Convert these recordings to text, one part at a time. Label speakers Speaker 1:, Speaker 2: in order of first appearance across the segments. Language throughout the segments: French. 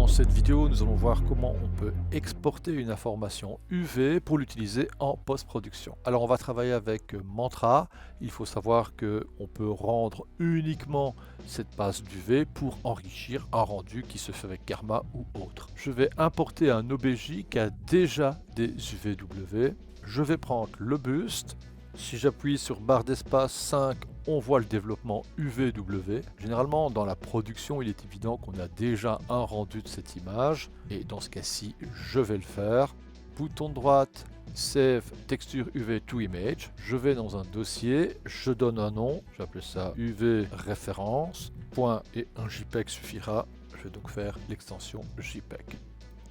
Speaker 1: Dans cette vidéo, nous allons voir comment on peut exporter une information UV pour l'utiliser en post-production. Alors on va travailler avec Mantra. Il faut savoir qu'on peut rendre uniquement cette base d'UV pour enrichir un rendu qui se fait avec Karma ou autre. Je vais importer un OBJ qui a déjà des UVW. Je vais prendre le boost. Si j'appuie sur barre d'espace 5, on voit le développement UVW. Généralement, dans la production, il est évident qu'on a déjà un rendu de cette image. Et dans ce cas-ci, je vais le faire. Bouton droite, Save Texture UV to Image. Je vais dans un dossier, je donne un nom. Je vais appeler ça UV référence. Point et un JPEG suffira. Je vais donc faire l'extension JPEG.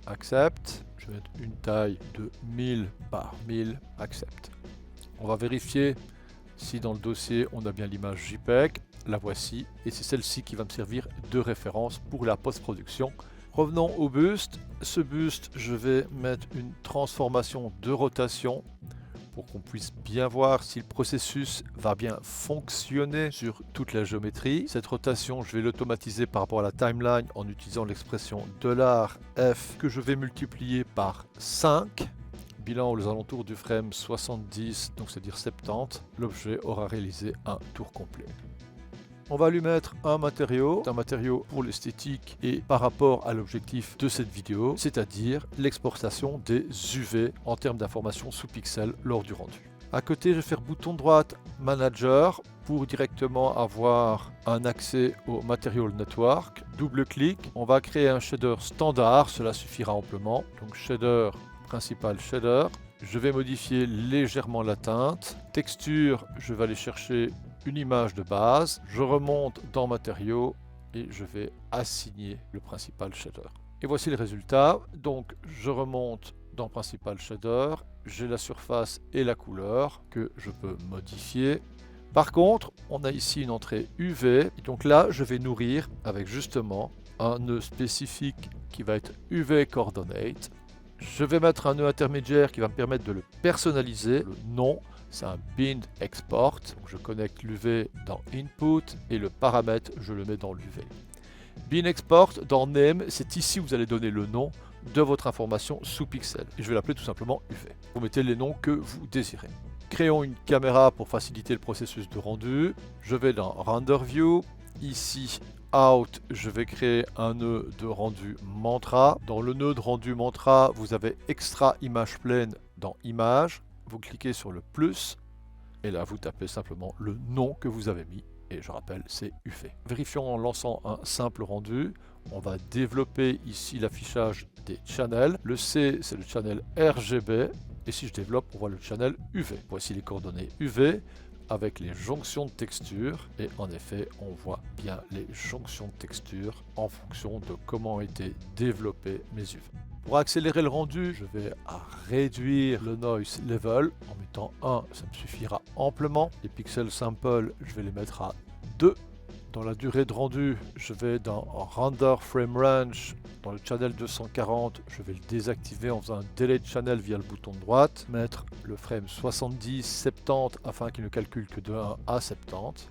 Speaker 1: Accept. Je vais mettre une taille de 1000 par 1000. Accept. On va vérifier si dans le dossier on a bien l'image JPEG, la voici, et c'est celle-ci qui va me servir de référence pour la post-production. Revenons au boost. Ce boost, je vais mettre une transformation de rotation pour qu'on puisse bien voir si le processus va bien fonctionner sur toute la géométrie. Cette rotation, je vais l'automatiser par rapport à la timeline en utilisant l'expression $f que je vais multiplier par 5. Bilan aux alentours du frame 70, donc c'est-à-dire 70, l'objet aura réalisé un tour complet. On va lui mettre un matériau pour l'esthétique et par rapport à l'objectif de cette vidéo, c'est-à-dire l'exportation des UV en termes d'informations sous pixels lors du rendu. À côté, je vais faire bouton droite Manager pour directement avoir un accès au Material Network. Double-clic, on va créer un shader standard, cela suffira amplement. Donc shader principal shader, je vais modifier légèrement la teinte. Texture, je vais aller chercher une image de base. Je remonte dans matériaux et je vais assigner le principal shader. Et voici le résultat. Donc je remonte dans principal shader, j'ai la surface et la couleur que je peux modifier. Par contre, on a ici une entrée UV, et donc là je vais nourrir avec justement un nœud spécifique qui va être UV Coordinate. Je vais mettre un nœud intermédiaire qui va me permettre de le personnaliser. Le nom, c'est un bind export. Donc je connecte l'UV dans input et le paramètre, je le mets dans l'UV. Bind export dans name, c'est ici où vous allez donner le nom de votre information sous pixel. Et je vais l'appeler tout simplement UV. Vous mettez les noms que vous désirez. Créons une caméra pour faciliter le processus de rendu. Je vais dans Render View. Ici, Out, je vais créer un nœud de rendu Mantra. Dans le nœud de rendu Mantra, vous avez Extra Image Plane dans Image. Vous cliquez sur le plus et là vous tapez simplement le nom que vous avez mis. Et je rappelle, c'est UV. Vérifions en lançant un simple rendu. On va développer ici l'affichage des channels. Le C, c'est le channel RGB. Et si je développe, on voit le channel UV. Voici les coordonnées UV avec les jonctions de texture. Et en effet, on voit bien les jonctions de texture en fonction de comment ont été développés mes UV. Pour accélérer le rendu, je vais réduire le noise level en mettant 1, ça me suffira amplement. Les pixels sample, je vais les mettre à 2. Dans la durée de rendu, je vais dans Render Frame Range, dans le channel 240, je vais le désactiver en faisant un Delete Channel via le bouton de droite, mettre le frame 70-70 afin qu'il ne calcule que de 1 à 70.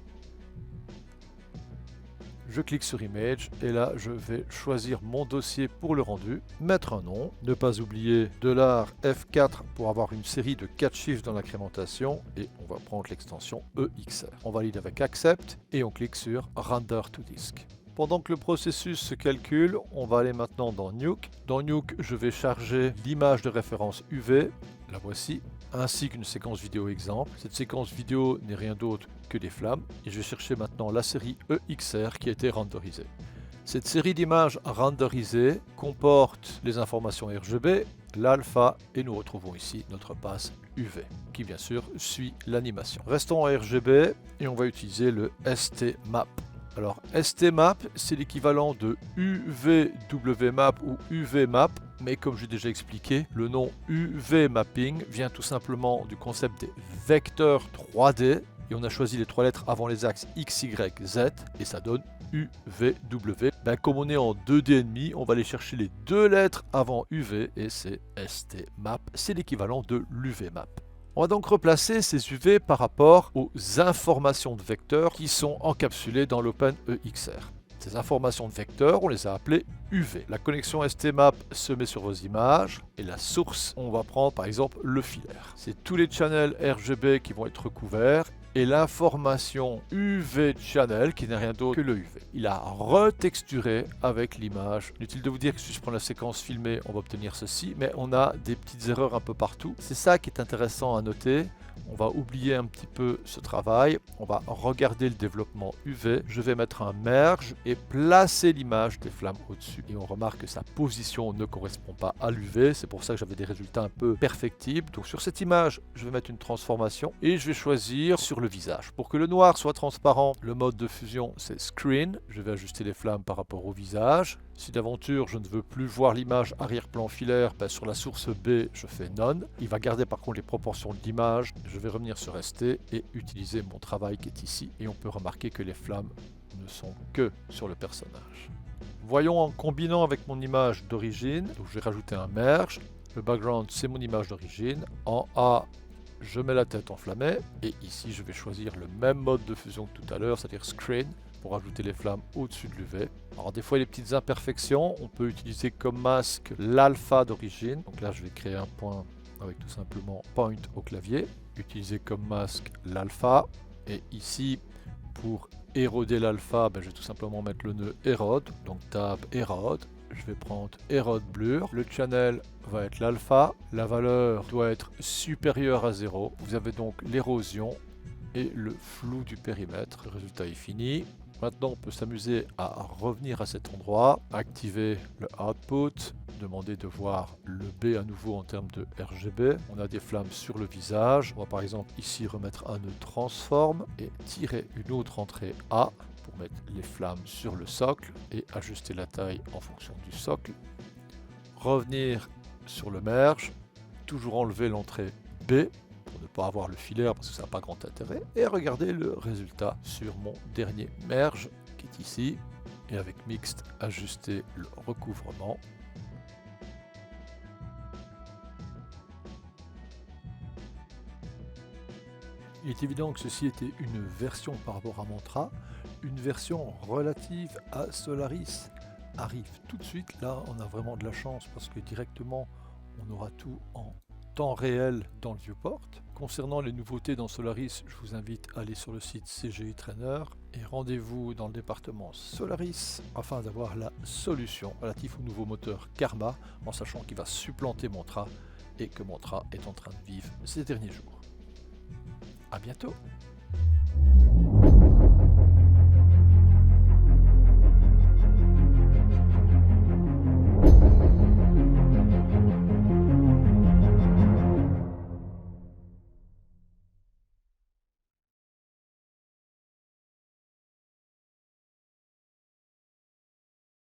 Speaker 1: Je clique sur Image et là je vais choisir mon dossier pour le rendu, mettre un nom, ne pas oublier $F4 pour avoir une série de 4 chiffres dans l'incrémentation et on va prendre l'extension EXR. On valide avec Accept et on clique sur Render to Disk. Pendant que le processus se calcule, on va aller maintenant dans Nuke. Dans Nuke, je vais charger l'image de référence UV, la voici, ainsi qu'une séquence vidéo exemple. Cette séquence vidéo n'est rien d'autre que des flammes. Et je vais chercher maintenant la série EXR qui a été renderisée. Cette série d'images renderisées comporte les informations RGB, l'alpha, et nous retrouvons ici notre passe UV, qui bien sûr suit l'animation. Restons en RGB et on va utiliser le STMap. Alors STMap, c'est l'équivalent de UVWMap ou UVMap, mais comme j'ai déjà expliqué, le nom UV Mapping vient tout simplement du concept des vecteurs 3D, et on a choisi les 3 lettres avant les axes X, Y, Z, et ça donne UVW. Comme on est en 2D&demi, on va aller chercher les 2 lettres avant UV, et c'est STMap, c'est l'équivalent de l'UVMap. On va donc replacer ces UV par rapport aux informations de vecteurs qui sont encapsulées dans l'OpenEXR. Ces informations de vecteurs, on les a appelées UV. La connexion STMAP se met sur vos images et la source, on va prendre par exemple le filaire. C'est tous les channels RGB qui vont être recouverts et l'information UV channel qui n'est rien d'autre que le UV. Il a retexturé avec l'image. Inutile de vous dire que si je prends la séquence filmée, on va obtenir ceci, mais on a des petites erreurs un peu partout. C'est ça qui est intéressant à noter. On va oublier un petit peu ce travail, on va regarder le développement UV, je vais mettre un merge et placer l'image des flammes au-dessus. Et on remarque que sa position ne correspond pas à l'UV, c'est pour ça que j'avais des résultats un peu perfectibles. Donc sur cette image, je vais mettre une transformation et je vais choisir sur le visage. Pour que le noir soit transparent, le mode de fusion c'est Screen, je vais ajuster les flammes par rapport au visage. Si d'aventure je ne veux plus voir l'image arrière-plan filaire, sur la source B je fais None. Il va garder par contre les proportions de l'image. Je vais revenir sur ST et utiliser mon travail qui est ici. Et on peut remarquer que les flammes ne sont que sur le personnage. Voyons en combinant avec mon image d'origine. Donc je vais rajouter un merge. Le background c'est mon image d'origine. En A, je mets la tête enflammée. Et ici je vais choisir le même mode de fusion que tout à l'heure, c'est-à-dire Screen, pour ajouter les flammes au-dessus de l'UV. Alors des fois il y a des petites imperfections, on peut utiliser comme masque l'alpha d'origine. Donc là je vais créer un point avec tout simplement point au clavier. Utiliser comme masque l'alpha. Et ici pour éroder l'alpha, je vais tout simplement mettre le nœud érode. Donc tab érode. Je vais prendre érode blur. Le channel va être l'alpha. La valeur doit être supérieure à 0. Vous avez donc l'érosion et le flou du périmètre. Le résultat est fini. Maintenant, on peut s'amuser à revenir à cet endroit, activer le output, demander de voir le B à nouveau en termes de RGB. On a des flammes sur le visage. On va par exemple ici remettre un nœud transform et tirer une autre entrée A pour mettre les flammes sur le socle et ajuster la taille en fonction du socle. Revenir sur le merge, toujours enlever l'entrée B pour ne pas avoir le filaire parce que ça n'a pas grand intérêt, et regarder le résultat sur mon dernier merge qui est ici, et avec mixte ajuster le recouvrement. Il est évident que ceci était une version par rapport à Mantra, une version relative à Solaris arrive tout de suite. Là on a vraiment de la chance parce que directement on aura tout en temps réel dans le viewport. Concernant les nouveautés dans Solaris, je vous invite à aller sur le site CGI Trainer et rendez-vous dans le département Solaris afin d'avoir la solution relative au nouveau moteur Karma, en sachant qu'il va supplanter Mantra et que Mantra est en train de vivre ces derniers jours. A bientôt!